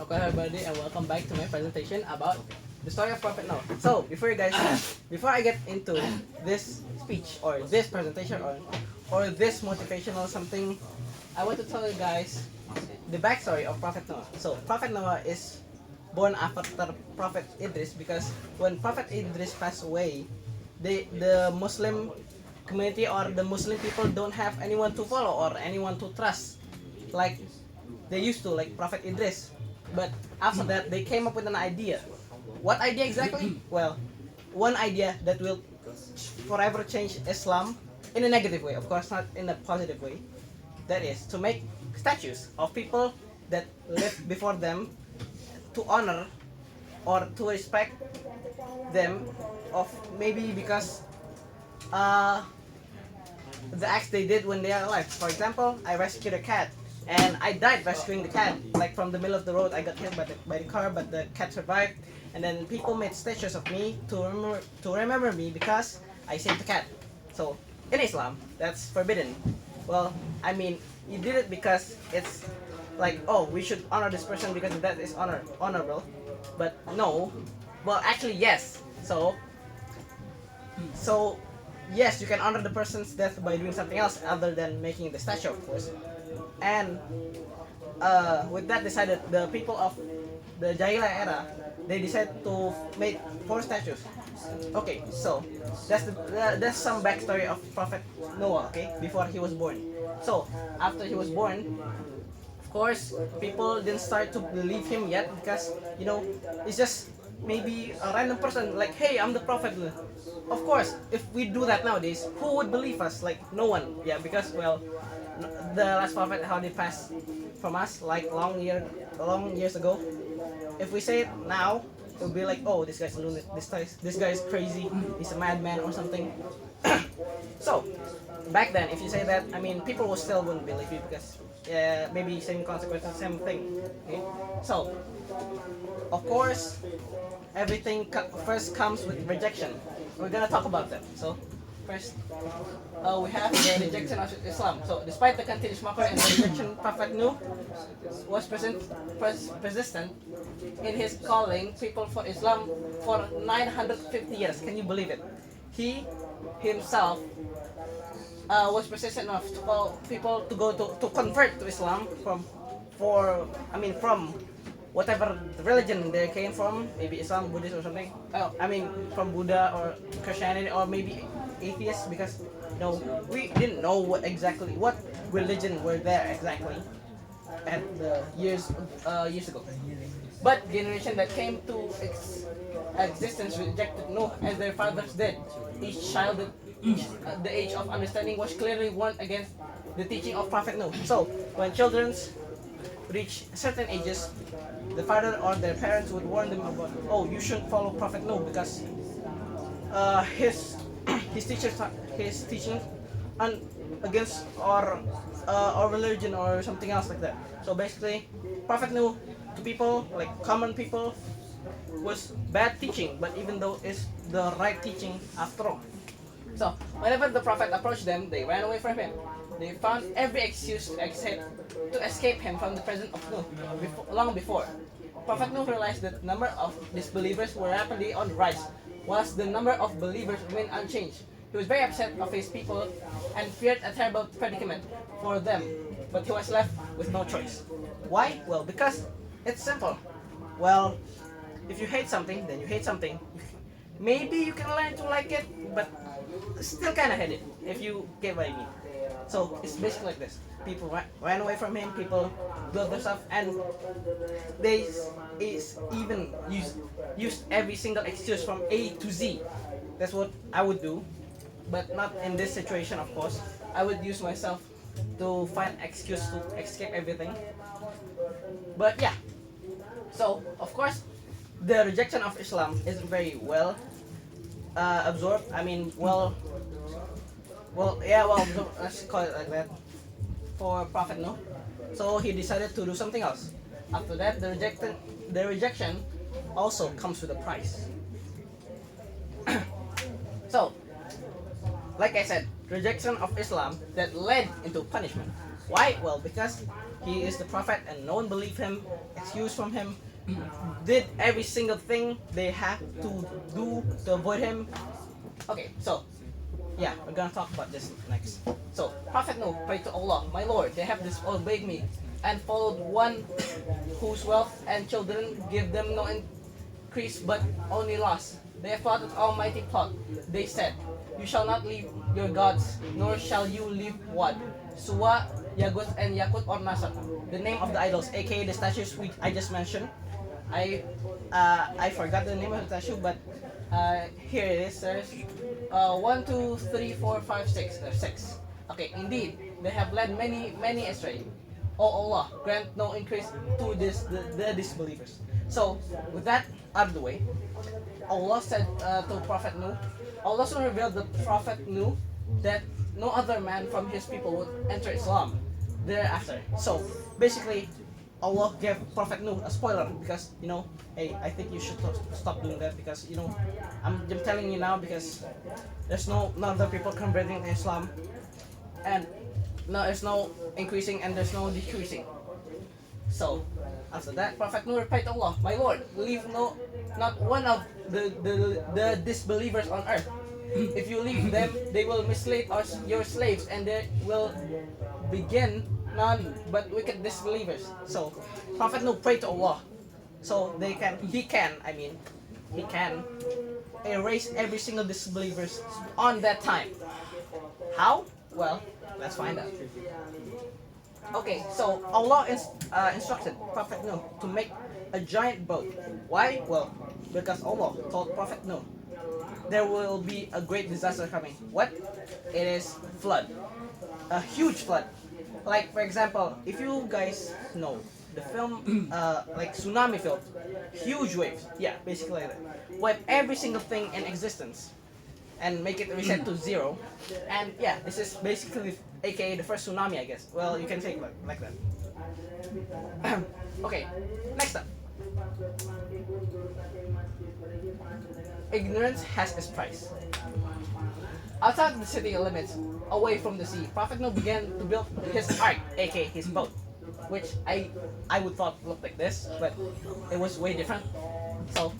Okay, everybody, and welcome back to my presentation about the story of Prophet Noah. So, before I get into this speech or this presentation or this motivational something, I want to tell you guys the backstory of Prophet Noah. So, Prophet Noah is born after Prophet Idris because when Prophet Idris passed away, the Muslim community or the Muslim people don't have anyone to follow or anyone to trust like they used to, like Prophet Idris. But after that, they came up with an idea. What idea exactly? Well, one idea that will forever change Islam in a negative way, of course, not in a positive way. That is to make statues of people that lived before them to honor or to respect them of maybe because uh, the acts they did when they are alive. For example, I rescued a cat and I died rescuing the cat. Like from the middle of the road, I got hit by the car, but the cat survived. And then people made statues of me to remember me because I saved the cat. So in Islam, that's forbidden. Well, I mean, you did it because it's like, oh, we should honor this person because that is honorable. But no, well, actually yes. So yes, you can honor the person's death by doing something else other than making the statue, of course. And with that decided, the people of the Jahiliyyah era, they decided to make 4 statues. Okay, so that's some backstory of Prophet Noah. Okay, before he was born. So after he was born, of course, people didn't start to believe him yet because it's just maybe a random person like, hey, I'm the prophet. Of course, if we do that nowadays, who would believe us? Like no one. Yeah, because well, the last prophet how they passed from us like long years ago. If we say it now, it will be like, oh, this guy's lunatic, this guy is crazy, he's a madman or something. So back then, if you say that, I mean, people will still wouldn't believe you because maybe same consequences, same thing. Okay? So of course, everything first comes with rejection. We're gonna talk about that. So first, we have the rejection of Islam. So despite the continuous mockery and the rejection, Prophet Nuh was persistent in his calling people for Islam for 950 years. Can you believe it? He himself was persistent enough to call people to go to convert to Islam from whatever religion they came from, maybe Islam, Buddhist or something. From Buddha or Christianity or maybe atheists, because we didn't know what religion were there exactly at the years ago. But the generation that came to existence rejected Noah as their fathers did. Each child at the age of understanding was clearly warned against the teaching of Prophet Noah. So when children reach certain ages, the father or their parents would warn them about, oh, you shouldn't follow Prophet Noah because his teaching against our religion or something else like that. So basically, Prophet Noah to people like common people was bad teaching, but even though it's the right teaching after all. So whenever the prophet approached them, they ran away from him. They found every excuse to escape him from the presence of Nuh long before. Prophet Nuh realized that the number of disbelievers were rapidly on the rise, whilst the number of believers remained unchanged. He was very upset of his people and feared a terrible predicament for them, but he was left with no choice. Why? Well, because it's simple. Well, if you hate something, then you hate something. Maybe you can learn to like it, but still kind of hate it, if you get what I mean. So it's basically like this. People ran away from him, people built their stuff, and they even used every single excuse from A to Z. That's what I would do, but not in this situation, of course. I would use myself to find excuse to escape everything. But yeah, so of course, the rejection of Islam isn't very well absorbed. Let's call it like that for Prophet Noah. So he decided to do something else. After that, the rejection also comes with a price. So, like I said, rejection of Islam that led into punishment. Why? Well, because he is the prophet and no one believed him, excused from him, did every single thing they have to do to avoid him. Okay, so yeah, we're gonna talk about this next. So, Prophet Noah prayed to Allah, my Lord, they have disobeyed me and followed one whose wealth and children give them no increase but only loss. They have plotted almighty plot. They said, you shall not leave your gods, nor shall you leave Wad, Suwa, Yagut, and Yakut or Nasr, the name of the idols, aka the statues I just mentioned. I forgot the name of the statue, but here it is. There's 1, 2, 3, 4, 5, 6. There's 6. Okay, indeed, they have led many astray. O Allah, grant no increase to the disbelievers. So, with that out of the way, Allah said to Prophet Nuh, Allah soon revealed the Prophet Nuh that no other man from his people would enter Islam thereafter. So, basically, Allah gave Prophet Nuh a spoiler because, hey, I think you should stop doing that because, I'm telling you now because there's no other people converting to Islam and no, there's no increasing and there's no decreasing. So, after that, Prophet Nuh replied to Allah, my Lord, leave not one of the disbelievers on earth. If you leave them, they will mislead your slaves and they will begin none but wicked disbelievers. So, Prophet Nuh prayed to Allah. So he can erase every single disbelievers on that time. How? Well, let's find out. Okay, so Allah instructed Prophet Nuh to make a giant boat. Why? Well, because Allah told Prophet Nuh there will be a great disaster coming. What? It is flood. A huge flood. Like, for example, if you guys know the film, like tsunami film, huge waves, yeah, basically like that, wipe every single thing in existence and make it reset to zero. And yeah, this is basically aka the first tsunami, I guess. Well, you can say it like that. Okay, next up. Ignorance has its price. Outside the city limits, away from the sea, Prophet Noah began to build his ark, aka his boat, which I would thought looked like this, but it was way different. So,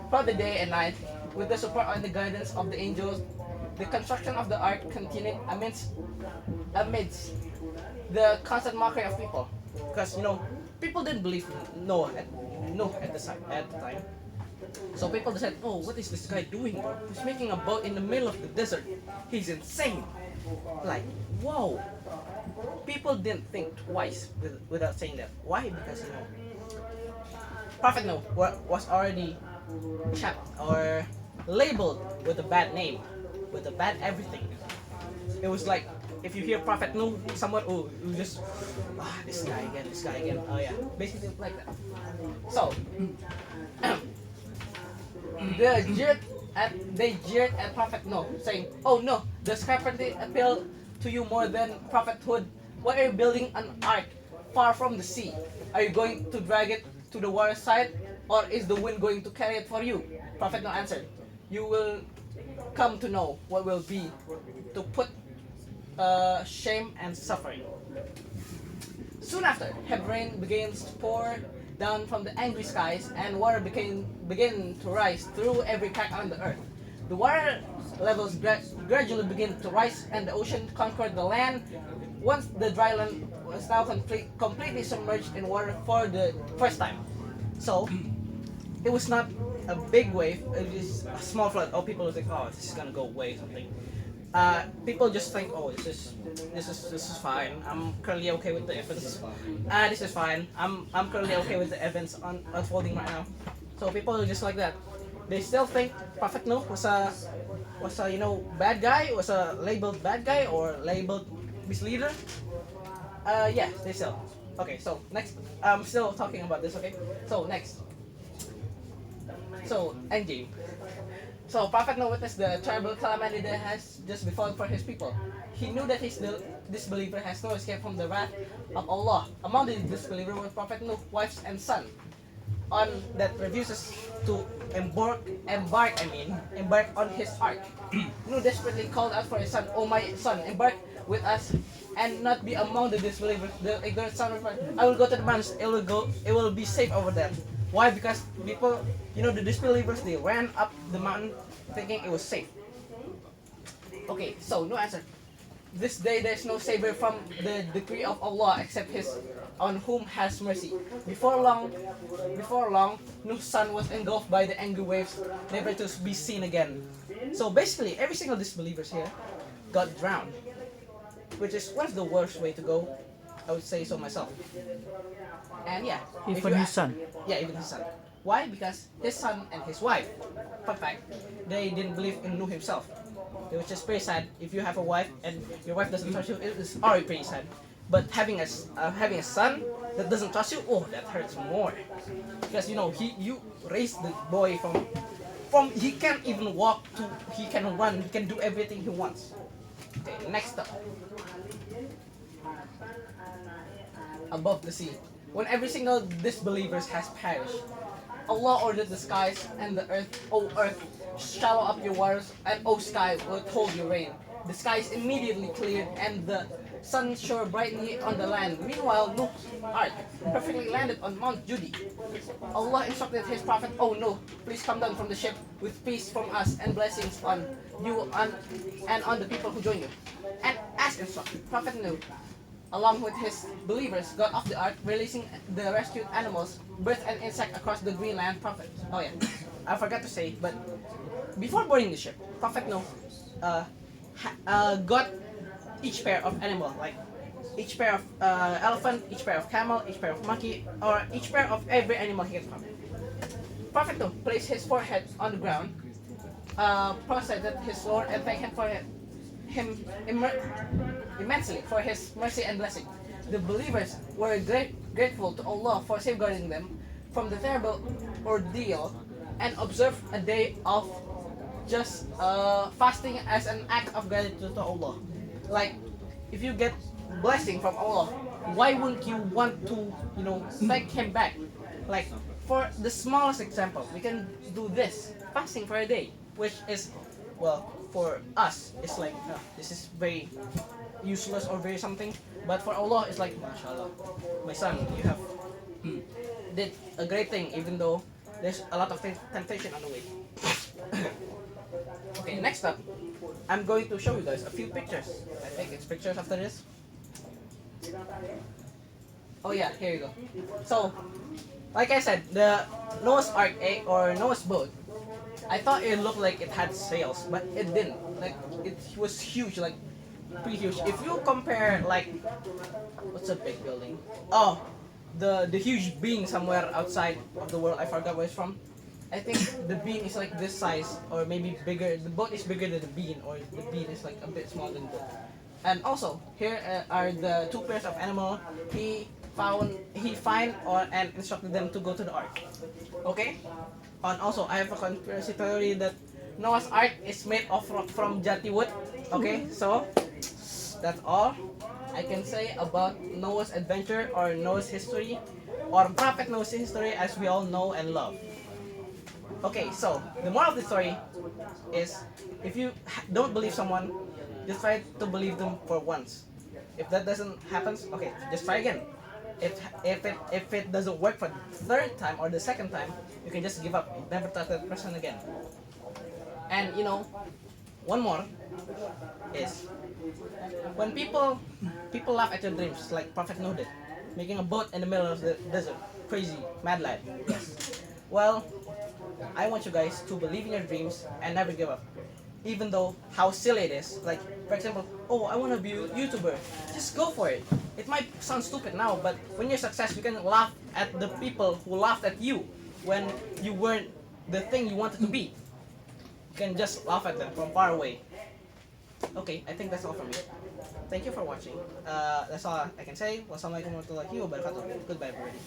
throughout the day and night, with the support and the guidance of the angels, the construction of the ark continued amidst the constant mockery of people, because people didn't believe Noah at the time. So people said, oh, what is this guy doing, bro? He's making a boat in the middle of the desert. He's insane. Like, whoa. People didn't think twice without saying that. Why? Because, Prophet Noah was already chapped or labeled with a bad name, with a bad everything. It was like, if you hear Prophet Noah, someone, you just, this guy again. Oh yeah, basically like that. So, they jeered at Prophet Noah, saying, oh no, does carpentry appeal to you more than prophethood? Why are you building an ark far from the sea? Are you going to drag it to the water side, or is the wind going to carry it for you? Prophet Noah answered, you will come to know what will be to put shame and suffering. Soon after, heavy rain begins to pour down from the angry skies, and water began to rise through every crack on the earth. The water levels gradually begin to rise, and the ocean conquered the land. Once the dry land was now completely submerged in water for the first time. So, it was not a big wave, it was a small flood. Oh, people think, oh, this is gonna go away, something. People just think, oh, this is fine. I'm currently okay with the events. This is fine. I'm currently okay with the events unfolding right now. So people are just like that. They still think Prophet Noah was a bad guy, was a labeled bad guy or labeled misleader. Yeah, they still. Okay, so next, I'm still talking about this. Okay, so next. So endgame. So Prophet Noah witnessed the terrible calamity that has just befallen for his people. He knew that his disbeliever has no escape from the wrath of Allah. Among the disbelievers were Prophet Noah's wives and son, that refuses to embark on his ark. Noah desperately called out for his son, "Oh my son, embark with us and not be among the disbelievers. The ignorant son of man. I will go to the mountains. It will be safe over there. Why? Because people, the disbelievers, they ran up the mountain thinking it was safe. Okay, so no answer. This day there is no savior from the decree of Allah except His on whom has mercy. Before long, Nuh's son was engulfed by the angry waves, never to be seen again. So basically, every single disbelievers here got drowned, which is one of the worst way to go. I would say so myself. And yeah, Even his son. Yeah, even his son. Why? Because his son and his wife, fun fact, they didn't believe in Nuh himself. It was just pretty sad. If you have a wife and your wife doesn't trust you, it is already pretty sad. But having a son that doesn't trust you, oh, that hurts more. Because you raised the boy from he can't even walk to he can run, he can do everything he wants. Okay, next up. Above the sea, when every single disbelievers has perished, Allah ordered the skies and the earth, O earth, shallow up your waters, and O sky, withhold your rain. The skies immediately cleared, and the sun shone brightly on the land. Meanwhile, Nuh's ark perfectly landed on Mount Judy. Allah instructed His Prophet, "O Nuh, please come down from the ship with peace from us and blessings on you and on the people who join you." And as instructed, Prophet Nuh, along with his believers, got off the ark, releasing the rescued animals, birds, and insects across the Greenland. Prophet. Oh yeah, I forgot to say, but before boarding the ship, Prophet Noah got each pair of animal, like each pair of elephant, each pair of camel, each pair of monkey, or each pair of every animal he can find. Prophet Noah placed his forehead on the ground, prostrated his Lord, and thanked him immensely for His mercy and blessing. The believers were grateful to Allah for safeguarding them from the terrible ordeal and observed a day of just fasting as an act of gratitude to Allah. Like, if you get blessing from Allah, why wouldn't you want to, thank Him back? Like, for the smallest example, we can do this, fasting for a day, which is, well, for us, it's like, this is very useless or very something. But for Allah, it's like, mashallah, my son, you have did a great thing, even though there's a lot of temptation on the way. Okay, next up, I'm going to show you guys a few pictures. I think it's pictures after this. Oh yeah, here you go. So, like I said, the Noah's Ark or Noah's boat, I thought it looked like it had sails, but it didn't. Like, it was huge, like pretty huge. If you compare, like, what's a big building? Oh, the huge being somewhere outside of the world. I forgot where it's from. I think the bean is like this size, or maybe bigger. The boat is bigger than the bean, or the bean is like a bit smaller than the boat. And also, here are the two pairs of animal he find and instructed them to go to the ark. Okay. And also, I have a conspiracy theory that Noah's Ark is made of from jati wood. Okay, so that's all I can say about Noah's adventure or Noah's history, or Prophet Noah's history as we all know and love. Okay, so the moral of the story is, if you don't believe someone, just try to believe them for once. If that doesn't happen, okay, just try again. If it doesn't work for the third time or the second time, you can just give up. Never trust that person again. And one more is, when people laugh at your dreams, like Prophet Noah did, making a boat in the middle of the desert, crazy, mad lad. Yes. Well, I want you guys to believe in your dreams and never give up. Even though how silly it is. Like, for example, oh, I want to be a YouTuber. Just go for it. It might sound stupid now, but when you're success, you can laugh at the people who laughed at you when you weren't the thing you wanted to be. You can just laugh at them from far away. Okay, I think that's all from me. Thank you for watching. That's all I can say. Wassalamualaikum warahmatullahi wabarakatuh. Goodbye, everybody.